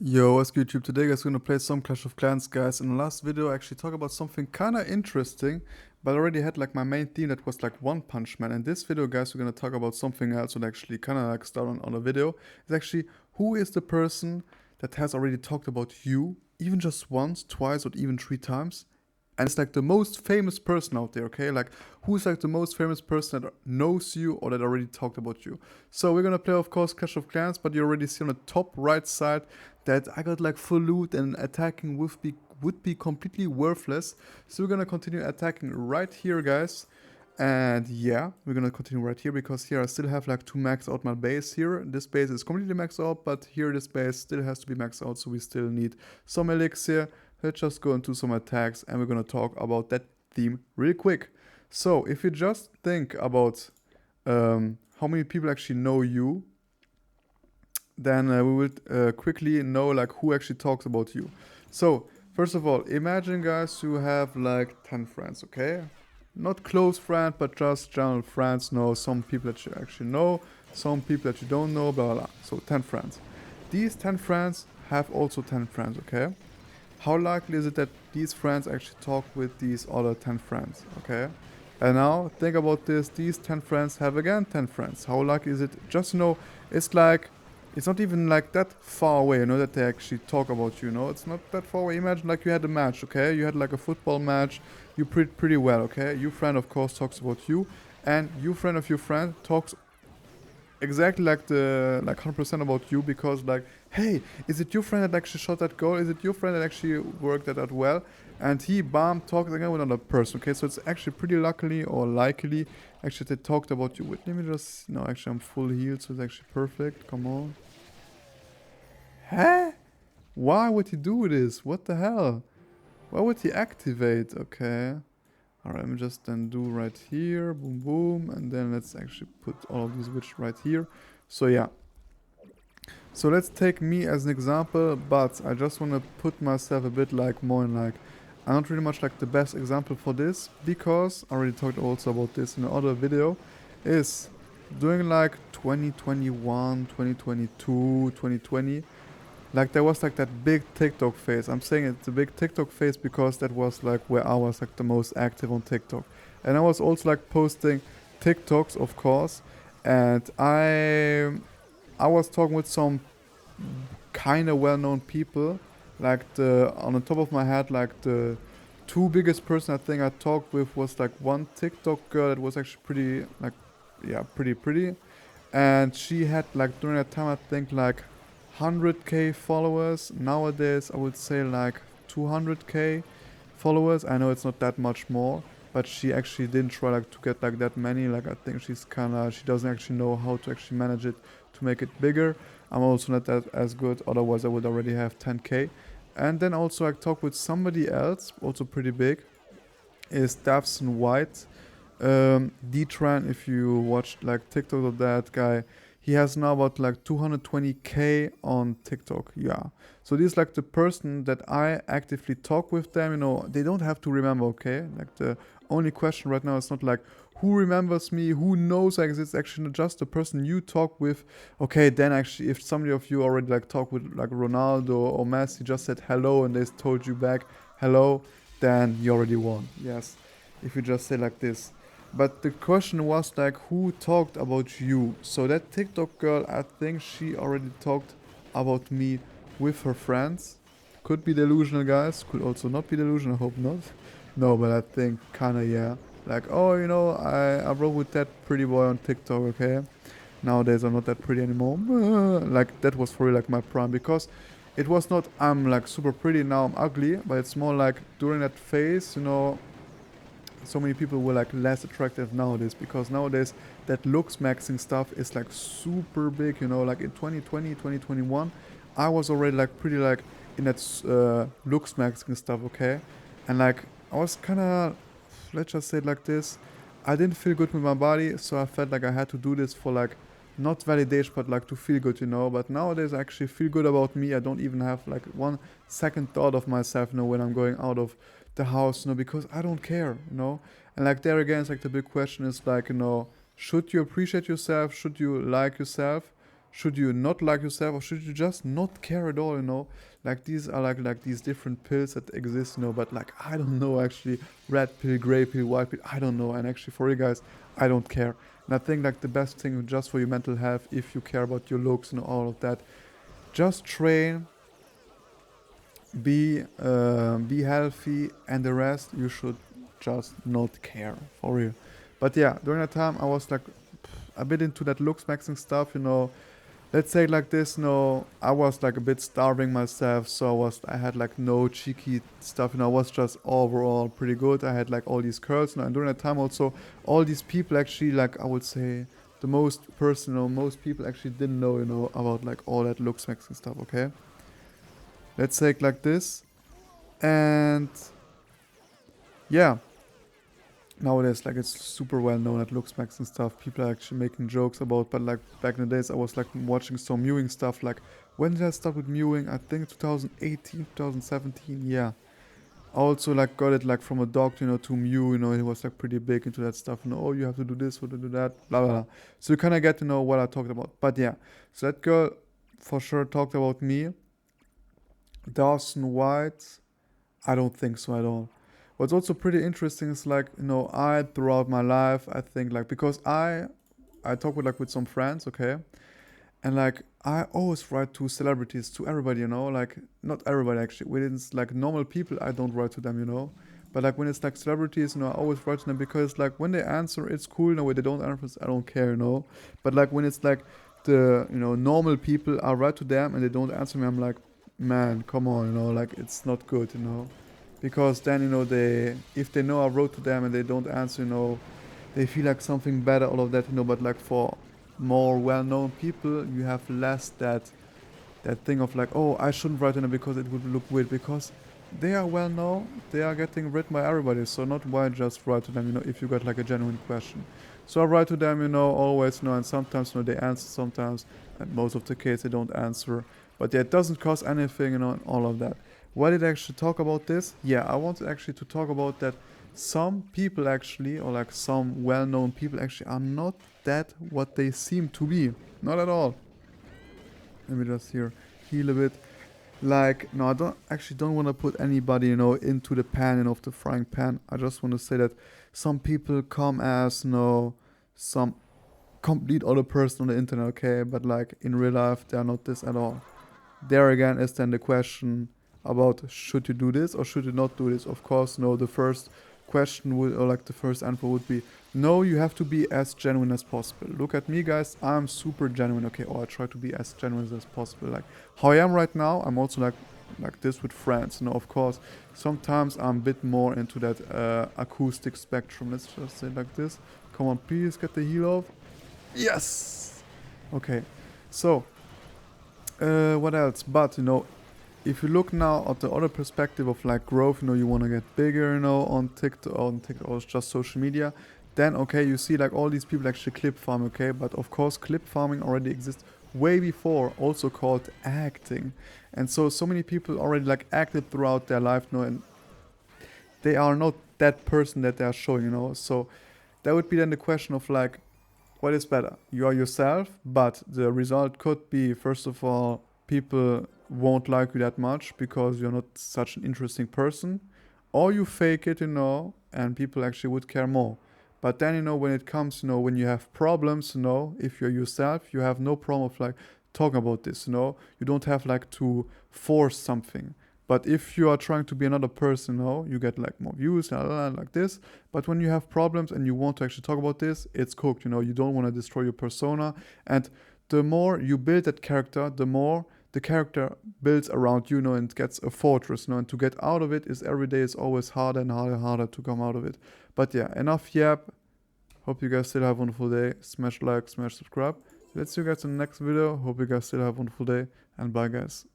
Yo, what's good YouTube? Today guys, we're gonna play some Clash of Clans, guys. In the last video I actually talked about something kinda interesting, but I already had like my main theme that was like One Punch Man. In this video guys, we're gonna talk about something else and actually kinda like start on a video. It's actually who is the person that has already talked about you, even just once, twice, or even 3 times. And it's like the most famous person out there, okay? Like who's like the most famous person that knows you or that already talked about you. So we're gonna play of course Clash of Clans, but you already see on the top right side that I got like full loot and attacking would be completely worthless. So we're gonna continue attacking right here, guys. And yeah, we're gonna continue right here because here I still have like to max out my base here. This base is completely maxed out, but here this base still has to be maxed out, so we still need some elixir. Let's just go into some attacks and we're gonna talk about that theme real quick. So if you just think about how many people actually know you, then we will quickly know like who actually talks about you. So first of all, imagine guys you have like 10 friends, okay? Not close friends, but just general friends. Know some people that you actually know, some people that you don't know, blah blah blah. So 10 friends. These 10 friends have also 10 friends, okay? How likely is it that these friends actually talk with these other 10 friends, okay? And now think about this, these 10 friends have again 10 friends. How likely is it? Just it's like, it's not even like that far away, that they actually talk about you, it's not that far away. Imagine like you had a match, okay? You had like a football match, you played pretty well, okay? Your friend of course talks about you, and your friend of your friend talks exactly like the 100% about you because like, hey, is it your friend that actually shot that goal? Is it your friend that actually worked that well? And he bam talks again with another person. Okay, so it's actually pretty luckily or likely actually they talked about you. Wait, let me just no, actually I'm full healed, so it's actually perfect. Come on. Huh? Why would he do this? What the hell? Why would he activate? Okay. Alright, let me just then do right here, boom boom, and then let's actually put all of these witches right here. So yeah. So let's take me as an example, but I just want to put myself a bit like more in like, I'm not really much like the best example for this, because I already talked also about this in another video, is during like 2021, 2022, 2020, like there was like that big TikTok phase. I'm saying it's a big TikTok phase because that was like where I was like the most active on TikTok. And I was also like posting TikToks, of course. And I was talking with some kind of well-known people. Like the on the top of my head, like the two biggest person I think I talked with was like one TikTok girl that was actually pretty like, yeah, pretty, and she had like during that time I think like 100k followers. Nowadays I would say like 200k followers. I know it's not that much more, but she actually didn't try like to get like that many. Like I think she doesn't actually know how to actually manage it to make it bigger. I'm also not that as good, otherwise I would already have 10k. And then also I talked with somebody else, also pretty big, is Davson White. D-Tran, if you watched like TikTok of that guy, he has now about like 220k on TikTok. Yeah. So this is like the person that I actively talk with them. They don't have to remember, okay? Like the only question right now is not like who remembers me, who knows, like it's actually just the person you talk with. Okay, then actually if somebody of you already like talk with like Ronaldo or Messi, just said hello and they told you back hello, then you already won. Yes. If you just say like this. But the question was like, who talked about you? So that TikTok girl, I think she already talked about me with her friends. Could be delusional, guys. Could also not be delusional. I hope not. No, but I think kinda yeah. Like, oh, I rode with that pretty boy on TikTok. Okay. Nowadays I'm not that pretty anymore. Like that was for real like my prime because it was not I'm like super pretty now I'm ugly, but it's more like during that phase, so many people were like less attractive nowadays because nowadays that looks maxing stuff is like super big, like in 2020, 2021 I was already like pretty like in that looks maxing stuff, okay? And like I was kind of, let's just say it like this, I didn't feel good with my body, so I felt like I had to do this for like not validation but like to feel good, but nowadays I actually feel good about me. I don't even have like one second thought of myself, when I'm going out of the house, because I don't care. And like there again, it's like the big question is like, should you appreciate yourself? Should you like yourself? Should you not like yourself, or should you just not care at all, you know? Like these are like these different pills that exist, you know, but like I don't know actually, red pill, gray pill, white pill, I don't know. And actually for you guys, I don't care. And I think like the best thing just for your mental health, if you care about your looks and all of that, just train, be healthy, and the rest you should just not care, for real. But yeah, during that time I was like a bit into that looks maxing stuff, you know. Let's say it like this, no, I was like a bit starving myself, so I had like no cheeky stuff, you know. I was just overall pretty good. I had like all these curls, you know, and during that time also all these people actually, like I would say the most personal, most people actually didn't know, you know, about like all that looks maxing stuff, okay? Let's say it like this. And yeah, nowadays like it's super well known at Luxmax and stuff. People are actually making jokes about, but like back in the days I was like watching some mewing stuff. Like when did I start with mewing? I think 2018, 2017, yeah. I also like got it like from a doctor, you know, to Mew, you know. He was like pretty big into that stuff, you know. Oh, you have to do this, or to do that, blah blah blah. So you kind of get to know what I talked about. But yeah, so that girl for sure talked about me. Dawson White, I don't think so at all. What's also pretty interesting is like, you know, I throughout my life, I think like, because I talk with like with some friends, okay, and like I always write to celebrities, to everybody, you know, like not everybody actually. When it's like normal people, I don't write to them, you know. But like when it's like celebrities, you know, I always write to them because like when they answer, it's cool. No, when they don't answer, I don't care, you know. But like when it's like the, you know, normal people, I write to them and they don't answer me. I'm like, man, come on, you know, like it's not good, you know. Because then, you know, they, if they know I wrote to them and they don't answer, you know, they feel like something better, all of that, you know. But like for more well-known people, you have less that thing of like, oh, I shouldn't write to them because it would look weird, because they are well known, they are getting written by everybody, so not why just write to them, you know, if you got like a genuine question. So I write to them, you know, always, you know, and sometimes, you know, they answer, sometimes, and most of the case they don't answer. But yeah, it doesn't cost anything, you know, and all of that. Why did I actually talk about this? Yeah, I wanted actually to talk about that some people actually, or like some well-known people actually are not that what they seem to be. Not at all. Let me just here heal a bit. Like, no, I don't want to put anybody, you know, into the pan and of the frying pan. I just want to say that some people come as, you know, some complete other person on the internet, okay? But like in real life, they are not this at all. There again is then the question about should you do this or should you not do this. Of course, no, the first question would, or like the first answer would be no, you have to be as genuine as possible. Look at me, guys, I'm super genuine, okay? Or I try to be as genuine as possible. Like how I am right now, I'm also like this with friends, you know. Of course, sometimes I'm a bit more into that acoustic spectrum, let's just say like this. Come on, please get the heal off. Yes. Okay, so what else? But you know, if you look now at the other perspective of like growth, you know, you want to get bigger, you know, on TikTok or just social media, then okay, you see like all these people actually clip farm, okay, but of course clip farming already exists way before, also called acting, and so many people already like acted throughout their life, you know, and they are not that person that they are showing, you know. So that would be then the question of like, what is better? You are yourself, but the result could be, first of all, people won't like you that much because you're not such an interesting person, or you fake it, you know, and people actually would care more. But then, you know, when it comes, you know, when you have problems, you know, if you're yourself, you have no problem of like talking about this, you know. You don't have like to force something. But if you are trying to be another person, you know, you get like more views, like this. But when you have problems and you want to actually talk about this, it's cooked, you know. You don't want to destroy your persona. And the more you build that character, the more the character builds around you, you know, and gets a fortress, you know. And to get out of it is every day is always harder and harder and harder to come out of it. But yeah, enough yap. Hope you guys still have a wonderful day. Smash like, smash subscribe. Let's see you guys in the next video. Hope you guys still have a wonderful day. And bye, guys.